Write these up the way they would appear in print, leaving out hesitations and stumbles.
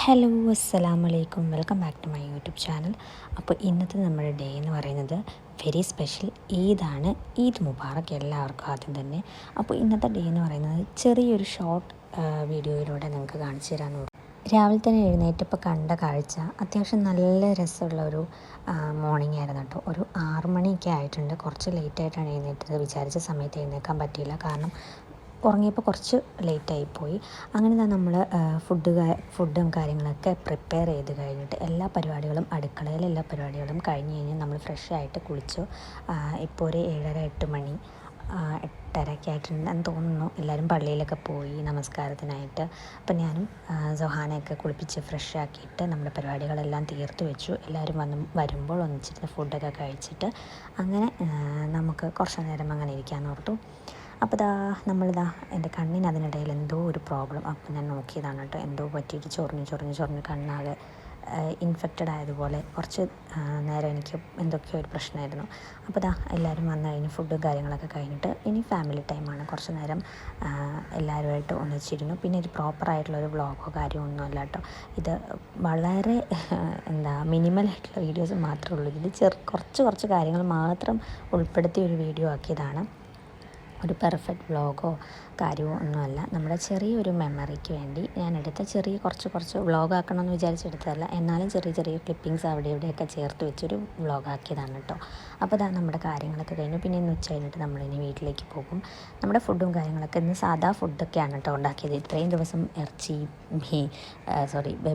Hello അസ്സലാമലൈക്കും, welcome back to my YouTube channel. അപ്പോൾ ഇന്നത്തെ നമ്മുടെ ഡേ എന്ന് പറയുന്നത് വെരി സ്പെഷ്യൽ ഈദാണ്. ഈദ് മുബാറക്ക് എല്ലാവർക്കും ആദ്യം തന്നെ. അപ്പോൾ ഇന്നത്തെ ഡേ എന്ന് പറയുന്നത് ചെറിയൊരു ഷോർട്ട് വീഡിയോയിലൂടെ നിങ്ങൾക്ക് കാണിച്ചു തരാമെന്ന്. രാവിലെ തന്നെ എഴുന്നേറ്റപ്പോൾ കണ്ട കാഴ്ച അത്യാവശ്യം നല്ല രസമുള്ള ഒരു മോർണിംഗ് ആയിരുന്നു കേട്ടോ. ഒരു 6 മണിയൊക്കെ ആയിട്ടുണ്ട്. കുറച്ച് ലേറ്റായിട്ടാണ് എഴുന്നേറ്റത്. വിചാരിച്ച സമയത്ത് എഴുന്നേൽക്കാൻ പറ്റിയില്ല, കാരണം ഉറങ്ങിയപ്പോൾ കുറച്ച് ലേറ്റായിപ്പോയി. അങ്ങനെ തന്നെ നമ്മൾ ഫുഡും കാര്യങ്ങളൊക്കെ പ്രിപ്പയർ ചെയ്ത് കഴിഞ്ഞിട്ട് എല്ലാ പരിപാടികളും അടുക്കളയിലെ എല്ലാ പരിപാടികളും കഴിഞ്ഞ് നമ്മൾ ഫ്രഷ് ആയിട്ട് കുളിച്ചു. ഇപ്പോൾ ഒരു 7:30-8 മണി 8:30 ആയിട്ടുണ്ടെന്ന് തോന്നുന്നു. എല്ലാവരും പള്ളിയിലൊക്കെ പോയി നമസ്കാരത്തിനായിട്ട്. അപ്പം ഞാനും സൊഹാനയൊക്കെ കുളിപ്പിച്ച് ഫ്രഷ് ആക്കിയിട്ട് നമ്മുടെ പരിപാടികളെല്ലാം തീർത്ത് വെച്ചു. എല്ലാവരും വരുമ്പോൾ ഒന്നിച്ചിട്ട് ഫുഡൊക്കെ കഴിച്ചിട്ട് അങ്ങനെ നമുക്ക് കുറച്ച് നേരം അങ്ങനെ ഇരിക്കാമെന്ന് ഓർത്തു. അപ്പോൾ നമ്മളിതാ എൻ്റെ കണ്ണിന് അതിനിടയിൽ എന്തോ ഒരു പ്രോബ്ലം. അപ്പോൾ ഞാൻ നോക്കിയതാണ് കേട്ടോ. എന്തോ പറ്റിയിട്ട് ചൊറിഞ്ഞ് കണ്ണാകെ ഇൻഫെക്റ്റഡ് ആയതുപോലെ കുറച്ച് നേരം എനിക്ക് എന്തൊക്കെയോ ഒരു പ്രശ്നമായിരുന്നു. അപ്പോൾ എല്ലാവരും വന്നു കഴിഞ്ഞ് ഫുഡും കാര്യങ്ങളൊക്കെ കഴിഞ്ഞിട്ട് ഇനി ഫാമിലി ടൈമാണ്. കുറച്ച് നേരം എല്ലാവരുമായിട്ട് ഒന്നിച്ചിരുന്നു. പിന്നെ ഒരു പ്രോപ്പറായിട്ടുള്ളൊരു വ്ളോഗോ കാര്യമൊന്നും അല്ല കേട്ടോ. ഇത് വളരെ മിനിമലായിട്ടുള്ള വീഡിയോസ് മാത്രമേ ഉള്ളൂ. ഇതിൽ കുറച്ച് കാര്യങ്ങൾ മാത്രം ഉൾപ്പെടുത്തിയ ഒരു വീഡിയോ ആക്കിയതാണ്. ഒരു പെർഫെക്റ്റ് വ്ളോഗോ കാര്യമോ ഒന്നുമല്ല. നമ്മുടെ ചെറിയൊരു മെമ്മറിക്ക് വേണ്ടി ഞാൻ എടുത്ത കുറച്ച് വ്ളോഗാക്കണമെന്ന് വിചാരിച്ചെടുത്തതല്ല, എന്നാലും ചെറിയ ക്ലിപ്പിങ്സ് അവിടെ ഇവിടെയൊക്കെ ചേർത്ത് വെച്ചൊരു വ്ളോഗാക്കിയതാണ് കേട്ടോ. അപ്പോൾ നമ്മുടെ കാര്യങ്ങളൊക്കെ കഴിഞ്ഞു. പിന്നെ ഇന്ന് ഉച്ച കഴിഞ്ഞിട്ട് നമ്മളിനി വീട്ടിലേക്ക് പോകും. നമ്മുടെ ഫുഡും കാര്യങ്ങളൊക്കെ ഇന്ന് സാധാ ഫുഡൊക്കെയാണ് കേട്ടോ ഉണ്ടാക്കിയത്. ഇത്രയും ദിവസം ഇറച്ചി,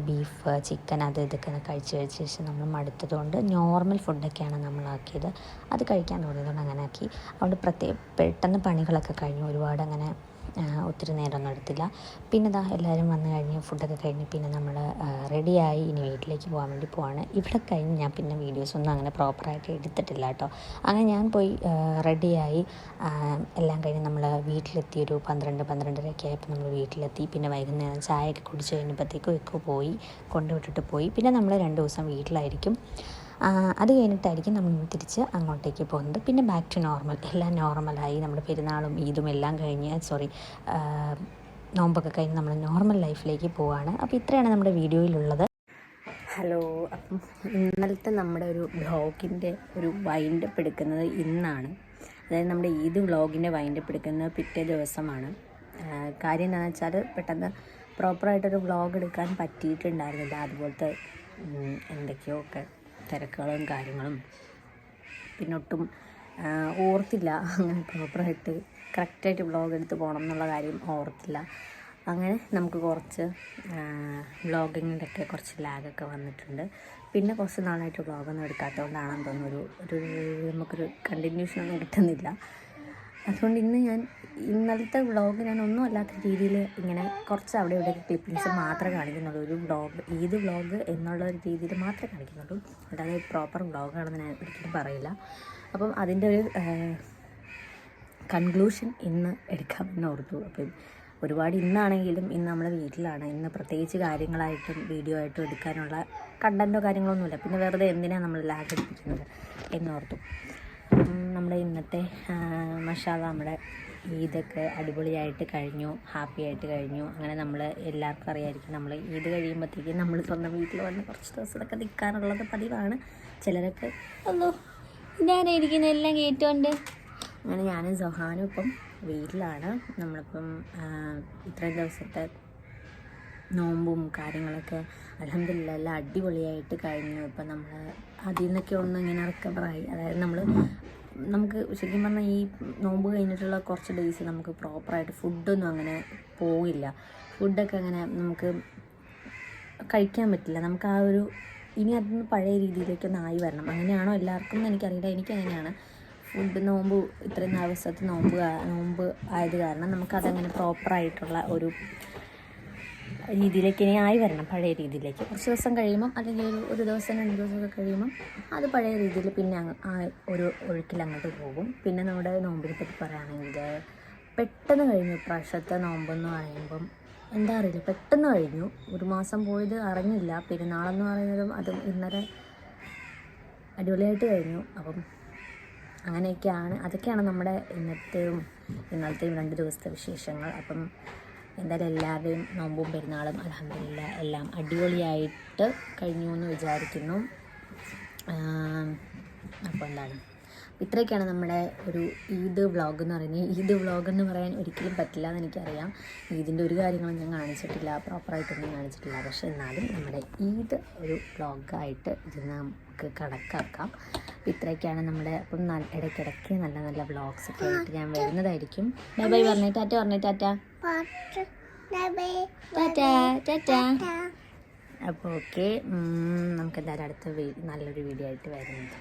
ബീഫ്, ചിക്കൻ ഇതൊക്കെ കഴിച്ച് ശേഷം നമ്മൾ മടുത്തതുകൊണ്ട് നോർമൽ ഫുഡൊക്കെയാണ് നമ്മളാക്കിയത്. അത് കഴിക്കാൻ തോന്നിയതുകൊണ്ട് അങ്ങനെ ആക്കി. അതുകൊണ്ട് പെട്ടെന്ന് പണികളൊക്കെ കഴിഞ്ഞു. ഒരുപാട് അങ്ങനെ ഒത്തിരി നേരമൊന്നും എടുത്തില്ല. പിന്നെ എല്ലാവരും വന്നു കഴിഞ്ഞ് ഫുഡൊക്കെ കഴിഞ്ഞ് പിന്നെ നമ്മൾ റെഡിയായി ഇനി വീട്ടിലേക്ക് പോകാൻ വേണ്ടി പോവാണ്. ഇവിടെ കഴിഞ്ഞ് ഞാൻ പിന്നെ വീഡിയോസൊന്നും അങ്ങനെ പ്രോപ്പറായിട്ട് എടുത്തിട്ടില്ല കേട്ടോ. അങ്ങനെ ഞാൻ പോയി റെഡിയായി എല്ലാം കഴിഞ്ഞ് നമ്മൾ വീട്ടിലെത്തി. ഒരു 12-12:30 ആയപ്പോൾ നമ്മൾ വീട്ടിലെത്തി. പിന്നെ വൈകുന്നേരം ചായയൊക്കെ കുടിച്ച് കഴിഞ്ഞപ്പോഴത്തേക്കും പോയി കൊണ്ടുവിട്ടിട്ട് പോയി. പിന്നെ നമ്മൾ 2 ദിവസം വീട്ടിലായിരിക്കും. അത് കഴിഞ്ഞിട്ടായിരിക്കും നമ്മൾ തിരിച്ച് അങ്ങോട്ടേക്ക് പോകുന്നത്. പിന്നെ ബാക്ക് ടു നോർമൽ, എല്ലാം നോർമലായി. നമ്മുടെ പെരുന്നാളും ഈദും എല്ലാം കഴിഞ്ഞ് നോമ്പൊക്കെ കഴിഞ്ഞ് നമ്മൾ നോർമൽ ലൈഫിലേക്ക് പോവുകയാണ്. അപ്പോൾ ഇത്രയാണ് നമ്മുടെ വീഡിയോയിലുള്ളത്. ഹലോ, അപ്പം ഇന്നലത്തെ നമ്മുടെ ഒരു വ്ളോഗിൻ്റെ ഒരു വൈൻഡപ്പ് എടുക്കുന്നത് ഇന്നാണ്. അതായത് നമ്മുടെ ഈദ് വ്ളോഗിൻ്റെ വൈൻഡപ്പ് എടുക്കുന്നത് പിറ്റേ ദിവസമാണ്. കാര്യം എന്താണെന്ന് വെച്ചാൽ പെട്ടെന്ന് പ്രോപ്പറായിട്ടൊരു വ്ളോഗ് എടുക്കാൻ പറ്റിയിട്ടുണ്ടായിരുന്നില്ല. അതുപോലത്തെ എന്തൊക്കെയോ ഒക്കെ തിരക്കുകളും കാര്യങ്ങളും പിന്നെ ഒട്ടും ഓർത്തില്ല. അങ്ങനെ പ്രോപ്പറായിട്ട് കറക്റ്റായിട്ട് വ്ളോഗ് എടുത്ത് പോകണം എന്നുള്ള കാര്യം ഓർത്തില്ല. അങ്ങനെ നമുക്ക് കുറച്ച് വ്ളോഗിങ്ങിൻ്റെയൊക്കെ കുറച്ച് ലാഗൊക്കെ വന്നിട്ടുണ്ട്. പിന്നെ കുറച്ച് നാളായിട്ട് വ്ളോഗൊന്നും എടുക്കാത്തതുകൊണ്ടാണെന്ന് തോന്നുന്നു നമുക്കൊരു കണ്ടിന്യൂഷനൊന്നും കിട്ടുന്നില്ല. അതുകൊണ്ട് ഇന്നലത്തെ വ്ളോഗ് ഞാൻ ഒന്നും അല്ലാത്ത രീതിയിൽ ഇങ്ങനെ കുറച്ച് അവിടെ ഇവിടെയൊക്കെ ക്ലിപ്പിങ്സ് മാത്രമേ കാണിക്കുന്നുള്ളൂ. ഒരു ഈദ് വ്ളോഗ് എന്നുള്ള ഒരു രീതിയിൽ മാത്രമേ കാണിക്കുന്നുള്ളൂ. അല്ലാതെ പ്രോപ്പർ വ്ളോഗാണെന്ന് ഞാൻ ഒരിക്കലും പറയില്ല. അപ്പം അതിൻ്റെ ഒരു കൺക്ലൂഷൻ ഇന്ന് എടുക്കാമെന്ന് ഓർത്തു. അപ്പം ഒരുപാട് ഇന്നാണെങ്കിലും ഇന്ന് നമ്മൾ വീട്ടിലാണ്. ഇന്ന് പ്രത്യേകിച്ച് കാര്യങ്ങളായിട്ടും വീഡിയോ ആയിട്ടും എടുക്കാനുള്ള കണ്ടൻറ്റോ കാര്യങ്ങളൊന്നുമില്ല. പിന്നെ വെറുതെ എന്തിനാണ് നമ്മൾ ലാഗ് എടുപ്പിക്കുന്നത് എന്നോർത്തു. നമ്മുടെ ഇന്നത്തെ മാഷാഅല്ലാഹ് നമ്മുടെ ഈദൊക്കെ അടിപൊളിയായിട്ട് കഴിഞ്ഞു, ഹാപ്പി ആയിട്ട് കഴിഞ്ഞു. അങ്ങനെ നമ്മൾ എല്ലാവർക്കും അറിയാമായിരിക്കും, നമ്മൾ ഈദ് കഴിയുമ്പോഴത്തേക്കും നമ്മൾ സ്വന്തം വീട്ടിൽ വന്ന് കുറച്ച് ദിവസമൊക്കെ നിൽക്കാനുള്ളത് പതിവാണ്. ചിലരൊക്കെ ഞാനായിരിക്കുന്ന എല്ലാം കേട്ടുകൊണ്ട് അങ്ങനെ ഞാനും സൊഹാനും ഇപ്പം വീട്ടിലാണ്. നമ്മളിപ്പം ഇത്രയും ദിവസത്തെ നോമ്പും കാര്യങ്ങളൊക്കെ അൽഹംദുലില്ലാഹ് എല്ലാം അടിപൊളിയായിട്ട് കഴിഞ്ഞു. ഇപ്പം നമ്മൾ അതിൽ നിന്നൊക്കെ ഒന്ന് ഇങ്ങനെ റിക്കവറായി. അതായത് നമുക്ക് ശരിക്കും പറഞ്ഞാൽ ഈ നോമ്പ് കഴിഞ്ഞിട്ടുള്ള കുറച്ച് ഡേയ്സ് നമുക്ക് പ്രോപ്പറായിട്ട് ഫുഡൊന്നും അങ്ങനെ പോകില്ല. ഫുഡൊക്കെ അങ്ങനെ നമുക്ക് കഴിക്കാൻ പറ്റില്ല. നമുക്ക് ഇനി അതൊന്ന് പഴയ രീതിയിലേക്കൊന്ന് ആയി വരണം. അങ്ങനെയാണോ എല്ലാവർക്കും എന്ന് എനിക്കറിയില്ല. എനിക്കങ്ങനെയാണ്. നോമ്പ് ഇത്രയും ദിവസത്തെ നോമ്പ് ആയത് കാരണം നമുക്കതങ്ങനെ പ്രോപ്പറായിട്ടുള്ള ഒരു രീതിയിലേക്ക് ഇനി ആയി വരണം, പഴയ രീതിയിലേക്ക്. കുറച്ച് ദിവസം കഴിയുമ്പം അല്ലെങ്കിൽ ഒരു ദിവസം 2 ദിവസമൊക്കെ കഴിയുമ്പം അത് പഴയ രീതിയിൽ പിന്നെ ആ ഒരു ഒഴുക്കിൽ അങ്ങോട്ട് പോകും. പിന്നെ നമ്മുടെ നോമ്പിനെ പറ്റി പറയുകയാണെങ്കിൽ പെട്ടെന്ന് കഴിഞ്ഞു. പ്രാവശ്യത്തെ നോമ്പെന്ന് പറയുമ്പം എന്താ അറിയില്ല, പെട്ടെന്ന് കഴിഞ്ഞു. 1 മാസം പോയത് അറിഞ്ഞില്ല. പെരുന്നാളെന്ന് പറയുന്നതും അതും ഇന്നലെ അടിപൊളിയായിട്ട് കഴിഞ്ഞു. അപ്പം അതൊക്കെയാണ് നമ്മുടെ ഇന്നലത്തെയും 2 ദിവസത്തെ വിശേഷങ്ങൾ. അപ്പം എന്തായാലും എല്ലാവരുടെയും നോമ്പും പെരുന്നാളും അൽഹംദുലില്ലാ എല്ലാം അടിപൊളിയായിട്ട് കഴിഞ്ഞു എന്ന് വിചാരിക്കുന്നു. അപ്പോൾ എന്താണ്, ഇത്രയൊക്കെയാണ് നമ്മുടെ ഒരു ഈദ് വ്ളോഗ് എന്ന് പറയുന്നത്. ഈദ് വ്ളോഗ് എന്ന് പറയാൻ ഒരിക്കലും പറ്റില്ല എന്ന് എനിക്കറിയാം. ഈദിൻ്റെ ഒരു കാര്യങ്ങളും ഞാൻ കാണിച്ചിട്ടില്ല, പ്രോപ്പറായിട്ടൊന്നും കാണിച്ചിട്ടില്ല. പക്ഷേ എന്നാലും നമ്മുടെ ഈദ് ഒരു വ്ളോഗായിട്ട് ഇത് നമുക്ക് കണക്കാക്കാം. അപ്പോൾ ഇത്രയൊക്കെയാണ് നമ്മുടെ. അപ്പം ഇടയ്ക്കിടയ്ക്ക് നല്ല നല്ല വ്ളോഗ്സൊക്കെ ആയിട്ട് ഞാൻ വരുന്നതായിരിക്കും. ബൈ ബൈ പറഞ്ഞേ, ടാറ്റ പറഞ്ഞേ, ടാറ്റ ടാറ്റ ടാറ്റ. അപ്പോൾ ഓക്കെ, നമുക്ക് എന്തായാലും അടുത്ത നല്ലൊരു വീഡിയോ ആയിട്ട് വരുന്നത്.